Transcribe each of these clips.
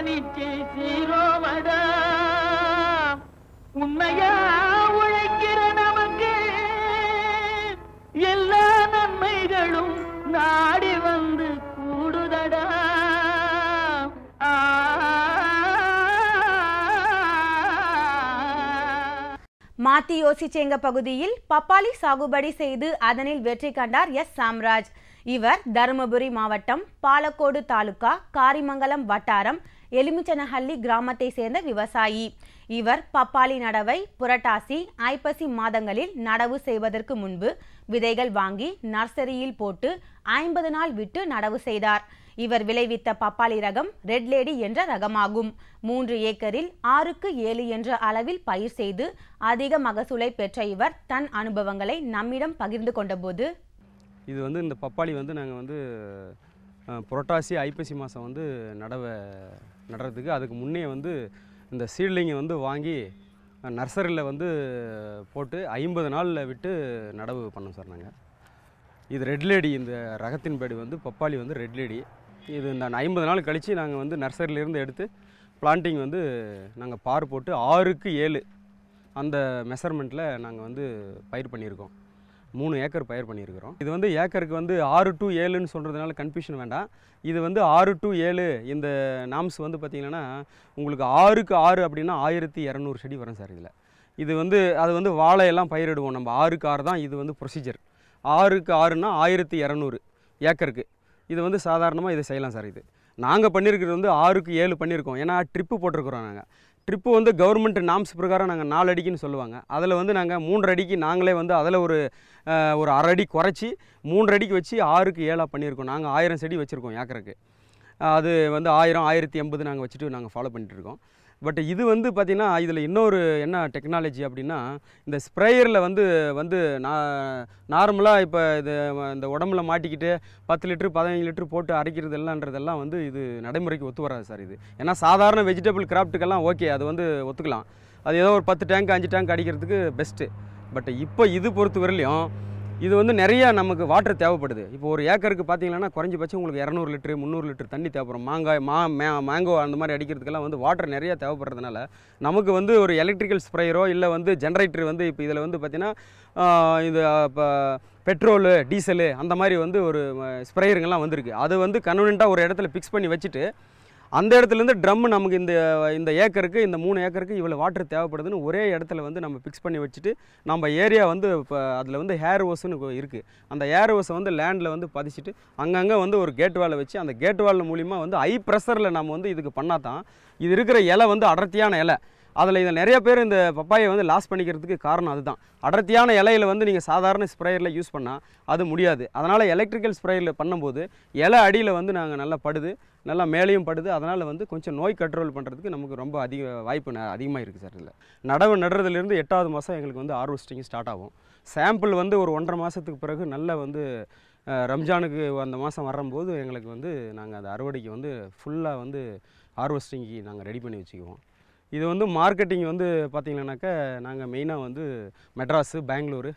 தனிச்சு சீரோமடா உண்மையா உழைக்கிற நமக்கு எல்லா நன்மைகளும் நாடி வந்து கூடுதடா. மாத்தியோசிச்சேங்க பகுதியில் பப்பாளி சாகுபடி செய்து அதனில் வெற்றி கண்டார் எஸ் சாம்ராஜ். இவர் தருமபுரி மாவட்டம் பாலக்கோடு தாலுகா காரிமங்கலம் வட்டாரம் எலுமிச்சனஹள்ளி கிராமத்தை சேர்ந்த விவசாயி. இவர் பப்பாளி நடவை புரட்டாசி ஐப்பசி மாதங்களில் நடவு செய்வதற்கு முன்பு விதைகள் வாங்கி நர்சரியில் போட்டு 50 நாள் விட்டு நடவு செய்தார். இவர் விளைவித்த பப்பாளி ரகம் ரெட் லேடி என்ற ரகமாகும். 3 ஏக்கரில் 6க்கு 7 என்ற அளவில் பயிர் செய்து அதிக மகசூலை பெற்ற இவர் தன் அனுபவங்களை நம்மிடம் பகிர்ந்து கொண்டபோது, இது வந்து இந்த பப்பாளி வந்து நாங்கள் வந்து புரட்டாசி ஐப்பசி மாதம் வந்து நடுறதுக்கு அதுக்கு முன்னே வந்து இந்த சீட்லிங்கை வந்து வாங்கி நர்சரியில் வந்து போட்டு 50 நாளில் விட்டு நடவு பண்ணோம் சார். நாங்கள் இது ரெட் லேடி, இந்த ரகத்தின் படி வந்து பப்பாளி வந்து ரெட் லேடி. இது இந்த 50 நாள் கழித்து நாங்கள் வந்து நர்சரியிலேருந்து எடுத்து பிளான்டிங் வந்து நாங்கள் பார் போட்டு 6க்கு 7 அந்த மெஷர்மெண்ட்டில் நாங்கள் வந்து பயிர் பண்ணியிருக்கோம். 3 ஏக்கர் பயிர் பண்ணியிருக்கிறோம். இது வந்து ஏக்கருக்கு வந்து 6 to 7ன்னு சொல்கிறதுனால கன்ஃபியூஷன் வேண்டாம். இது வந்து 6 to 7 இந்த நாம்ஸ் வந்து பார்த்திங்கன்னா உங்களுக்கு 6க்கு 6 அப்படின்னா 1200 செடி வரும் சார். இது வந்து அது வந்து வாழையெல்லாம் பயிரிடுவோம் நம்ம. 6க்கு 6 தான் இது வந்து ப்ரொசீஜர். 6க்கு 6ன்னா 1200 ஏக்கருக்கு. இது வந்து சாதாரணமாக இதை செய்யலாம் சார். இது நாங்கள் பண்ணியிருக்கிறது வந்து 6க்கு 7 பண்ணியிருக்கோம். ஏன்னா ட்ரிப்பு போட்டிருக்கிறோம். நாங்கள் ட்ரிப்பு வந்து கவர்மெண்ட் நாம்ஸ் பிரகாரம் நாங்கள் 4 அடிக்குன்னு சொல்லுவாங்க. அதில் வந்து நாங்கள் 3 அடிக்கு நாங்களே வந்து அதில் ஒரு 1/2 அடி குறைச்சி 3 அடிக்கு வச்சு 6க்கு 7 பண்ணியிருக்கோம். நாங்கள் 1000 செடி வச்சுருக்கோம் ஏக்கருக்கு. அது வந்து 1000 1080 நாங்கள் வச்சுட்டு நாங்கள் ஃபாலோ பண்ணிட்டுருக்கோம். பட் இது வந்து பார்த்திங்கன்னா இதில் இன்னொரு என்ன டெக்னாலஜி அப்படின்னா, இந்த ஸ்ப்ரேயரில் வந்து நார்மலாக இப்போ இந்த உடம்புல மாட்டிக்கிட்டு 10 லிட்டரு 15 லிட்டரு போட்டு அரைக்கிறது எல்லான்றதெல்லாம் வந்து இது நடைமுறைக்கு ஒத்து வராது சார். இது ஏன்னா சாதாரண வெஜிடபிள் கிராஃப்ட்டுக்கெல்லாம் ஓகே, அது வந்து ஒத்துக்கலாம். அது ஏதோ ஒரு 10 டேங்க் 5 டேங்க் அடிக்கிறதுக்கு பெஸ்ட்டு. பட் இப்போ இது பொறுத்த வரலையும் இது வந்து நிறையா நமக்கு வாட்டர் தேவைப்படுது. இப்போ ஒரு ஏக்கருக்கு பார்த்தீங்கன்னா குறைஞ்சபட்சம் உங்களுக்கு 200 லிட்டரு 300 லிட்டர் தண்ணி தேவைப்படும். மேங்கோ அந்த மாதிரி அடிக்கிறதுக்கெல்லாம் வந்து வாட்டர் நிறையா தேவைப்படுறதுனால நமக்கு வந்து ஒரு எலக்ட்ரிக்கல் ஸ்ப்ரேயரோ இல்லை வந்து ஜென்ரேட்டர் வந்து இப்போ இதில் வந்து பார்த்திங்கன்னா இது இப்போ பெட்ரோலு டீசலு அந்த மாதிரி வந்து ஒரு ஸ்ப்ரேயருங்கெல்லாம் வந்திருக்கு. அது வந்து கன்வீனியண்ட்டாக ஒரு இடத்துல ஃபிக்ஸ் பண்ணி வச்சுட்டு அந்த இடத்துலேருந்து ட்ரம் நமக்கு இந்த ஏக்கருக்கு இந்த 3 ஏக்கருக்கு இவ்வளோ வாட்டர் தேவைப்படுதுன்னு ஒரே இடத்துல வந்து நம்ம ஃபிக்ஸ் பண்ணி வச்சுட்டு நம்ம ஏரியா வந்து இப்போ அதில் வந்து ஹேர் ஓஸ்ன்னு இருக்குது. அந்த ஹேர் ஓஸை வந்து லேண்டில் வந்து பதிச்சுட்டு அங்கங்கே வந்து ஒரு கேட் வாலை வச்சு அந்த கேட் வால் மூலிமா வந்து ஹை ப்ரெஷரில் நம்ம வந்து இதுக்கு பண்ணால் தான் இது இருக்கிற இலை வந்து அடர்த்தியான இலை. அதில் இதை நிறைய பேர் இந்த பப்பாயை வந்து லாஸ் பண்ணிக்கிறதுக்கு காரணம் அதுதான். அடர்த்தியான இலையில் வந்து நீங்கள் சாதாரண ஸ்ப்ரேயரில் யூஸ் பண்ணால் அது முடியாது. அதனால் எலக்ட்ரிக்கல் ஸ்ப்ரேயரில் பண்ணும்போது இலை அடியில் வந்து நாங்கள் நல்லா படுது, நல்லா மேலேயும் படுது. அதனால் வந்து கொஞ்சம் நோய் கண்ட்ரோல் பண்ணுறதுக்கு நமக்கு ரொம்ப வாய்ப்பு அதிகமாக இருக்குது சார். இதில் நடவு நடுறதுலேருந்து 8வது மாதம் எங்களுக்கு வந்து ஹார்வெஸ்டிங் ஸ்டார்ட் ஆகும். சாம்பிள் வந்து ஒரு 1.5 மாதத்துக்கு பிறகு நல்ல வந்து ரம்ஜானுக்கு அந்த மாதம் வரும்போது எங்களுக்கு வந்து நாங்கள் அந்த அறுவடைக்கு வந்து ஃபுல்லாக வந்து ஹார்வெஸ்டிங்க்கு நாங்கள் ரெடி பண்ணி வச்சுக்குவோம். இது வந்து மார்க்கெட்டிங் வந்து பார்த்திங்கன்னாக்கா நாங்கள் மெயினாக வந்து மெட்ராஸு பெங்களூரு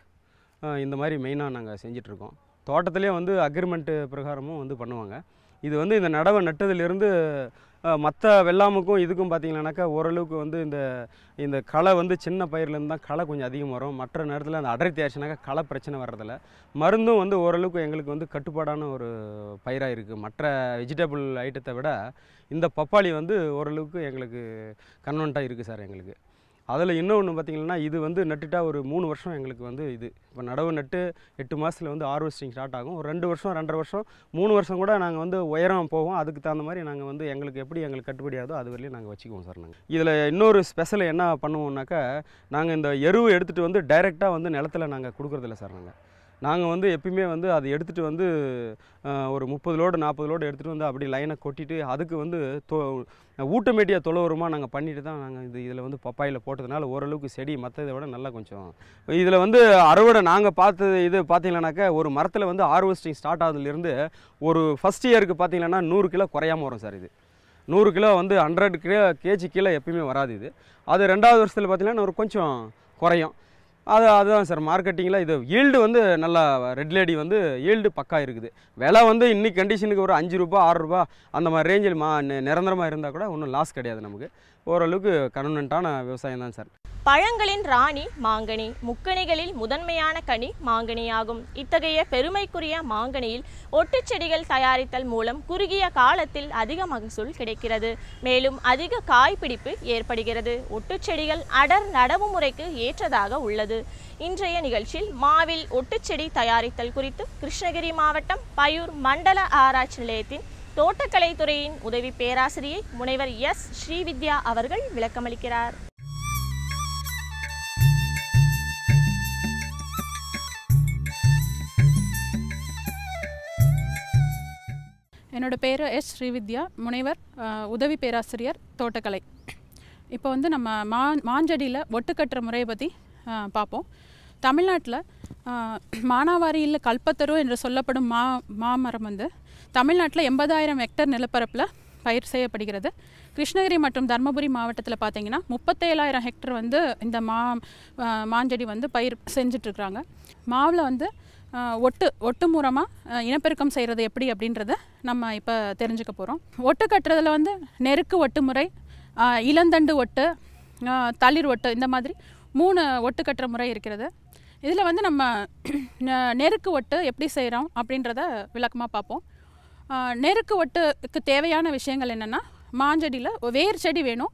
இந்த மாதிரி மெயினாக நாங்கள் செஞ்சிட்ருக்கோம். தோட்டத்திலே வந்து அக்ரிமெண்ட்டு பிரகாரமும் வந்து பண்ணுவாங்க. இது வந்து இந்த நடவை நட்டதுலேருந்து மற்ற வெள்ளாமுக்கும் இதுக்கும் பார்த்திங்கன்னாக்கா ஓரளவுக்கு வந்து இந்த களை வந்து சின்ன பயிர்லேருந்து தான் களை கொஞ்சம் அதிகம் வரும். மற்ற நேரத்தில் அந்த அடர்த்தி ஆச்சுனாக்கா களை பிரச்சனை வர்றதில்ல. மருந்தும் வந்து ஓரளவுக்கு எங்களுக்கு வந்து கட்டுப்பாடான ஒரு பயிராக இருக்குது. மற்ற வெஜிடபிள் ஐட்டத்தை விட இந்த பப்பாளி வந்து ஓரளவுக்கு எங்களுக்கு கன்வென்ட்டாக இருக்குது சார் எங்களுக்கு. அதில் இன்னொன்று பார்த்திங்கன்னா இது வந்து நட்டுட்டா ஒரு 3 வருஷம் எங்களுக்கு வந்து இது இப்போ நடவு நட்டு 8 மாதத்தில் வந்து ஹார்வெஸ்டிங் ஸ்டார்ட் ஆகும். ஒரு 2 வருஷம் 2.5 வருஷம் 3 வருஷம் கூட நாங்கள் வந்து உயரம் போவோம். அதுக்கு தகுந்த மாதிரி நாங்கள் வந்து எங்களுக்கு கட்டுப்படியாதோ அது வரையிலும் நாங்கள் வச்சுக்குவோம் சார். நாங்கள் இதில் இன்னொரு ஸ்பெஷல் என்ன பண்ணுவோம்னாக்கா, நாங்கள் இந்த எருவு எடுத்துகிட்டு வந்து டைரெக்டாக வந்து நிலத்தில் நாங்கள் கொடுக்குறதில்ல சார். நாங்கள் வந்து எப்பயுமே வந்து அதை எடுத்துகிட்டு வந்து ஒரு 30 லோடு 40 லோடு எடுத்துகிட்டு வந்து அப்படி லைனை கொட்டிட்டு அதுக்கு வந்து ஊட்டமேட்டியாக தொலை உரமாக நாங்கள் பண்ணிட்டு தான் நாங்கள் இதில் வந்து பப்பாயில் போட்டதுனால ஓரளவுக்கு செடி மற்றதை விட நல்லா கொஞ்சம் இதில் வந்து அறுவடை நாங்கள் பார்த்தது இது பார்த்திங்கன்னாக்கா ஒரு மரத்தில் வந்து ஹார்வெஸ்டிங் ஸ்டார்ட் ஆகுதுலேருந்து ஒரு ஃபஸ்ட் இயருக்கு பார்த்திங்கன்னா 100 கிலோ குறையாமல் வரும் சார். இது 100 கிலோ வந்து 100 கேஜி கீழே எப்பயுமே வராது. இது அது 2வது வருஷத்தில் பார்த்திங்கன்னா ஒரு கொஞ்சம் குறையும். அதுதான் சார் மார்க்கெட்டிங்கில் இது ஈல்டு வந்து நல்லா ரெட் லேடி வந்து ஈல்டு பக்கா இருக்குது. விலை வந்து இன்னைக்கு கண்டிஷனுக்கு ஒரு 5 ரூபா 6 ரூபா அந்த மாதிரி ரேஞ்சில் நிரந்தரமாக இருந்தால் கூட ஒன்றும் லாஸ் கிடையாது. நமக்கு ஓரளவுக்கு கன்வீனியன்ட்டான விவசாயம் தான் சார். பழங்களின் ராணி மாங்கனி, முக்கணிகளில் முதன்மையான கனி மாங்கனி ஆகும். இத்தகைய பெருமைக்குரிய மாங்கனியில் ஒட்டுச்செடிகள் தயாரித்தல் மூலம் குறுகிய காலத்தில் அதிக மகசூல் கிடைக்கிறது. மேலும் அதிக காய்பிடிப்பு ஏற்படுகிறது. ஒட்டுச்செடிகள் அடர் நடவு முறைக்கு ஏற்றதாக உள்ளது. இன்றைய நிகழ்ச்சியில் மாவில் ஒட்டுச்செடி தயாரித்தல் குறித்து கிருஷ்ணகிரி மாவட்டம் பையூர் மண்டல ஆராய்ச்சி நிலையத்தின் தோட்டக்கலை துறையின் உதவி பேராசிரியை முனைவர் எஸ் ஸ்ரீவித்யா அவர்கள் விளக்கமளிக்கிறார். என்னோடய பேர் எஸ் ஸ்ரீவித்யா, முனைவர் உதவி பேராசிரியர் தோட்டக்கலை. இப்போ வந்து நம்ம மாஞ்செடியில் ஒட்டு கட்டுற முறையை பற்றி பார்ப்போம். தமிழ்நாட்டில் மானாவாரியில் கல்பத்தரு என்று சொல்லப்படும் மாமரம் வந்து தமிழ்நாட்டில் 80,000 ஹெக்டர் நிலப்பரப்பில் பயிர் செய்யப்படுகிறது. கிருஷ்ணகிரி மற்றும் தருமபுரி மாவட்டத்தில் பார்த்திங்கன்னா 37,000 ஹெக்டர் வந்து இந்த மாஞ்செடி வந்து பயிர் செஞ்சிட்ருக்குறாங்க. மாவில் வந்து ஒட்டு மூலமாக இனப்பெருக்கம் செய்கிறது எப்படி அப்படின்றத நம்ம இப்போ தெரிஞ்சுக்க போகிறோம். ஒட்டு கட்டுறதுல வந்து நெருக்கு ஒட்டு முறை, இளந்தண்டு ஒட்டு, தளிர் ஒட்டு, இந்த மாதிரி 3 ஒட்டு கட்டுற முறை இருக்கிறது. இதில் வந்து நம்ம நெருக்கு ஒட்டு எப்படி செய்கிறோம் அப்படின்றத விளக்கமாக பார்ப்போம். நெருக்கு ஒட்டுக்கு தேவையான விஷயங்கள் என்னென்னா, மாஞ்செடியில் வேர் செடி வேணும்,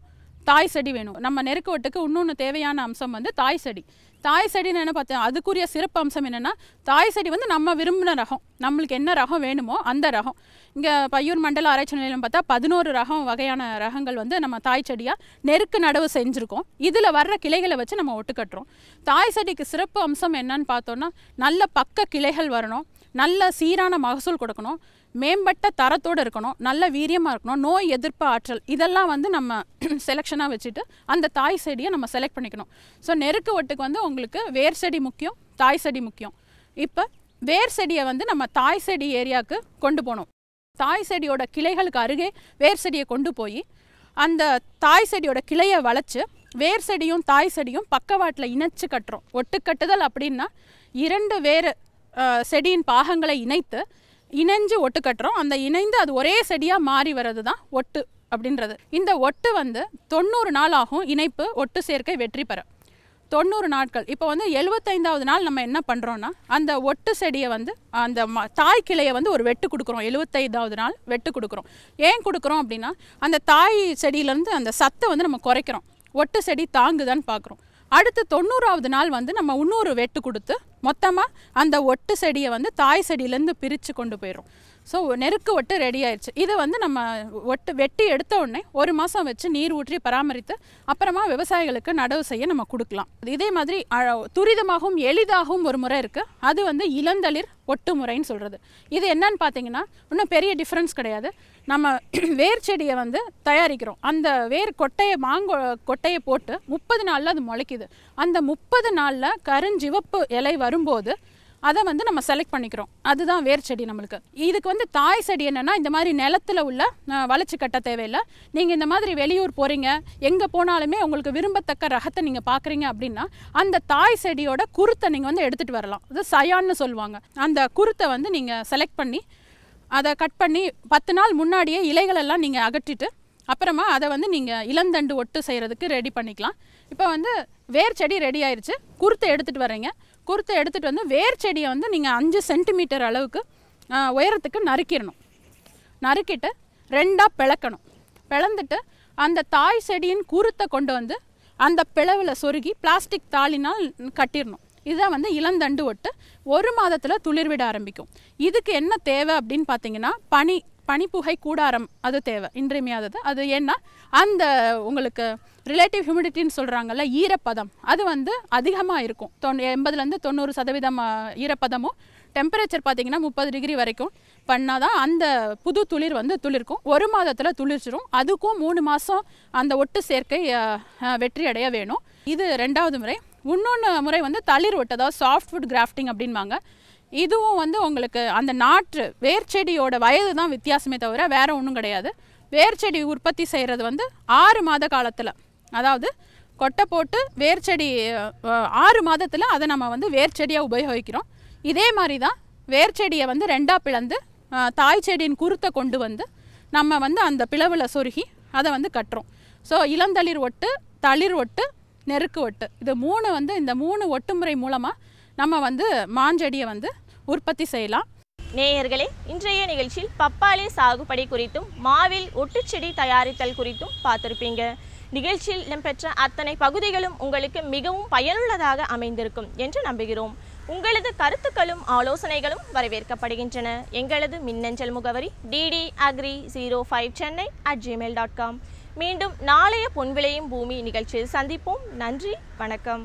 தாய் செடி வேணும். நம்ம நெருக்கு ஒட்டுக்கு இன்னொன்று தேவையான அம்சம் வந்து தாய் செடி. தாய் செடின்னு என்ன பார்த்தேன், அதுக்குரிய சிறப்பு அம்சம் என்னென்னா, தாய் செடி வந்து நம்ம விரும்பின ரகம், நம்மளுக்கு என்ன ரகம் வேணுமோ அந்த ரகம். இங்கே பையூர் மண்டல ஆராய்ச்சி நிலையம் பார்த்தா 11 வகையான ரகங்கள் வந்து நம்ம தாய் செடியாக நெருக்கு நடவு செஞ்சுருக்கோம். இதில் வர்ற கிளைகளை வச்சு நம்ம ஒட்டு கட்டுறோம். தாய் செடிக்கு சிறப்பு அம்சம் என்னன்னு பார்த்தோன்னா, நல்ல பக்க கிளைகள் வரணும், நல்ல சீரான மகசூல் கொடுக்கணும், மேம்பட்ட தரத்தோடு இருக்கணும், நல்ல வீரியமாக இருக்கணும், நோய் எதிர்ப்பு ஆற்றல், இதெல்லாம் வந்து நம்ம செலெக்ஷனாக வச்சுட்டு அந்த தாய் செடியை நம்ம செலக்ட் பண்ணிக்கணும். ஸோ நெருக்கு ஒட்டுக்கு வந்து உங்களுக்கு வேர் செடி முக்கியம், தாய் செடி முக்கியம். இப்போ வேர் செடியை வந்து நம்ம தாய் செடி ஏரியாவுக்கு கொண்டு போகணும். தாய் செடியோட கிளைகளுக்கு அருகே வேர் செடியை கொண்டு போய் அந்த தாய் செடியோட கிளையை வளைச்சு வேர் செடியும் தாய் செடியும் பக்கவாட்டில் இணைச்சு கட்டுறோம். ஒட்டு கட்டுதல் அப்படின்னா 2 வேறு செடியின் பாகங்களை இணைஞ்சு ஒட்டு கட்டுறோம். அந்த இணைந்து அது ஒரே செடியாக மாறி வர்றது தான் ஒட்டு அப்படின்றது. இந்த ஒட்டு வந்து 90 நாள் ஆகும் இணைப்பு ஒட்டு சேர்க்கை வெற்றி பெற. 90 நாட்கள். இப்போ வந்து 75வது நாள் நம்ம என்ன பண்ணுறோன்னா, அந்த ஒட்டு செடியை வந்து அந்த தாய் கிளையை வந்து ஒரு வெட்டு கொடுக்குறோம். 75வது நாள் வெட்டு கொடுக்குறோம். ஏன் கொடுக்குறோம் அப்படின்னா, அந்த தாய் செடியிலேருந்து அந்த சத்தை வந்து நம்ம குறைக்கிறோம். ஒட்டு செடி தாங்குதான்னு பார்க்குறோம். அடுத்து 90வது நாள் வந்து நம்ம இன்னொரு வெட்டு கொடுத்து மொத்தமாக அந்த ஒட்டு செடியை வந்து தாய் செடியிலேருந்து பிரித்து கொண்டு போயிடும். ஸோ நெருக்கு ஒட்டு ரெடி ஆயிடுச்சு. இதை வந்து நம்ம வெட்டி எடுத்த உடனே 1 மாதம் வச்சு நீர் ஊற்றி பராமரித்து அப்புறமா விவசாயிகளுக்கு நடவு செய்ய நம்ம கொடுக்கலாம். இதே மாதிரி துரிதமாகவும் எளிதாகவும் ஒரு முறை இருக்குது. அது வந்து இளந்தளிர் ஒட்டு முறைன்னு சொல்கிறது. இது என்னன்னு பார்த்தீங்கன்னா, இன்னும் பெரிய டிஃப்ரென்ஸ் கிடையாது. நம்ம வேர் செடியை வந்து தயாரிக்கிறோம். அந்த வேர் கொட்டையை போட்டு 30 நாளில் அது முளைக்குது. அந்த 30 நாளில் கருஞ்சிவப்பு இலை வரும்போது அதை வந்து நம்ம செலக்ட் பண்ணிக்கிறோம். அதுதான் வேர் செடி நம்மளுக்கு. இதுக்கு வந்து தாய் செடி என்னென்னா, இந்த மாதிரி நிலத்தில் உள்ள வளைச்சி கட்ட தேவையில்லை. நீங்கள் இந்த மாதிரி வெளியூர் போகிறீங்க, எங்கே போனாலுமே உங்களுக்கு விரும்பத்தக்க ரகத்தை நீங்கள் பார்க்குறீங்க அப்படின்னா, அந்த தாய் செடியோட குருத்தை நீங்கள் வந்து எடுத்துகிட்டு வரலாம். அது சயான்னு சொல்லுவாங்க. அந்த குருத்தை வந்து நீங்கள் செலக்ட் பண்ணி அதை கட் பண்ணி 10 நாள் முன்னாடியே இலைகளெல்லாம் நீங்கள் அகற்றிட்டு அப்புறமா அதை வந்து நீங்கள் இளந்தண்டு ஒட்டு செய்கிறதுக்கு ரெடி பண்ணிக்கலாம். இப்போ வந்து வேர் செடி ரெடி ஆயிடுச்சு. குருத்தை எடுத்துகிட்டு வரீங்க. குருத்தை எடுத்துகிட்டு வந்து வேர் செடியை வந்து நீங்கள் 5 சென்டிமீட்டர் அளவுக்கு உயரத்துக்கு நறுக்கிட்டு 2ஆக பிளக்கணும். பிளந்துட்டு அந்த தாய் செடியின் குருத்தை கொண்டு வந்து அந்த பிளவில் சொருகி பிளாஸ்டிக் தாளினால் கட்டிடணும். இதுதான் வந்து இளந்தண்டு ஒட்டு. 1 மாதத்தில் துளிர்விட ஆரம்பிக்கும். இதுக்கு என்ன தேவை அப்படின்னு பார்த்தீங்கன்னா, பனிப்புகை கூடாரம் அது தேவை, இன்றியமையாதது. அது ஏன்னா அந்த உங்களுக்கு ரிலேட்டிவ் ஹியூமிடிட்டின்னு சொல்கிறாங்கல்ல, ஈரப்பதம் அது வந்து அதிகமாக இருக்கும். 80லேருந்து 90% ஈரப்பதமும், டெம்பரேச்சர் பார்த்திங்கன்னா 30 டிகிரி வரைக்கும் பண்ணால் தான் அந்த புது துளிர் வந்து துளிர்க்கும். 1 மாதத்தில் துளிர்ச்சிரும். அதுக்கும் 3 மாதம் அந்த ஒட்டு சேர்க்கை வெற்றி அடைய வேணும். இது 2வது முறை. இன்னொன்று முறை வந்து தளிர் ஒட்டு, அதாவது சாஃப்ட்வுட் கிராஃப்டிங் அப்படின்பாங்க. இதுவும் வந்து உங்களுக்கு அந்த நாற்று வேர் செடியோட வயது தான் வித்தியாசமே தவிர வேறு ஒன்றும் கிடையாது. வேர் செடி உற்பத்தி செய்கிறது வந்து 6 மாத காலத்தில், அதாவது கொட்டை போட்டு வேர் செடி 6 மாதத்தில் அதை நம்ம வந்து வேர் செடியாக உபயோகிக்கிறோம். இதே மாதிரி தான் வேர் செடியை வந்து 2ஆக பிளந்து தாய் செடியின் குருத்தை கொண்டு வந்து நம்ம வந்து அந்த பிளவில் சொருகி அதை வந்து கட்டுறோம். ஸோ இளந்தளிர் ஒட்டு, தளிர் ஒட்டு, நெருக்கு ஒட்டு, இது 3 வந்து இந்த 3 ஒட்டு முறை மூலமாக நம்ம வந்து மாஞ்செடியை வந்து உற்பத்தி செய்யலாம். நேயர்களே, இன்றைய நிகழ்ச்சியில் பப்பாளி சாகுபடி குறித்தும் மாவில் ஒட்டுச்செடி தயாரித்தல் குறித்தும் பார்த்திருப்பீங்க. நிகழ்ச்சியில் இடம்பெற்ற அத்தனை பகுதிகளும் உங்களுக்கு மிகவும் பயனுள்ளதாக அமைந்திருக்கும் என்று நம்புகிறோம். உங்களது கருத்துக்களும் ஆலோசனைகளும் வரவேற்கப்படுகின்றன. எங்களது மின்னஞ்சல் முகவரி ddagri05chennai@gmail.com. மீண்டும் நாளைய பொன் விளையும் பூமி நிகழ்ச்சியில் சந்திப்போம். நன்றி, வணக்கம்.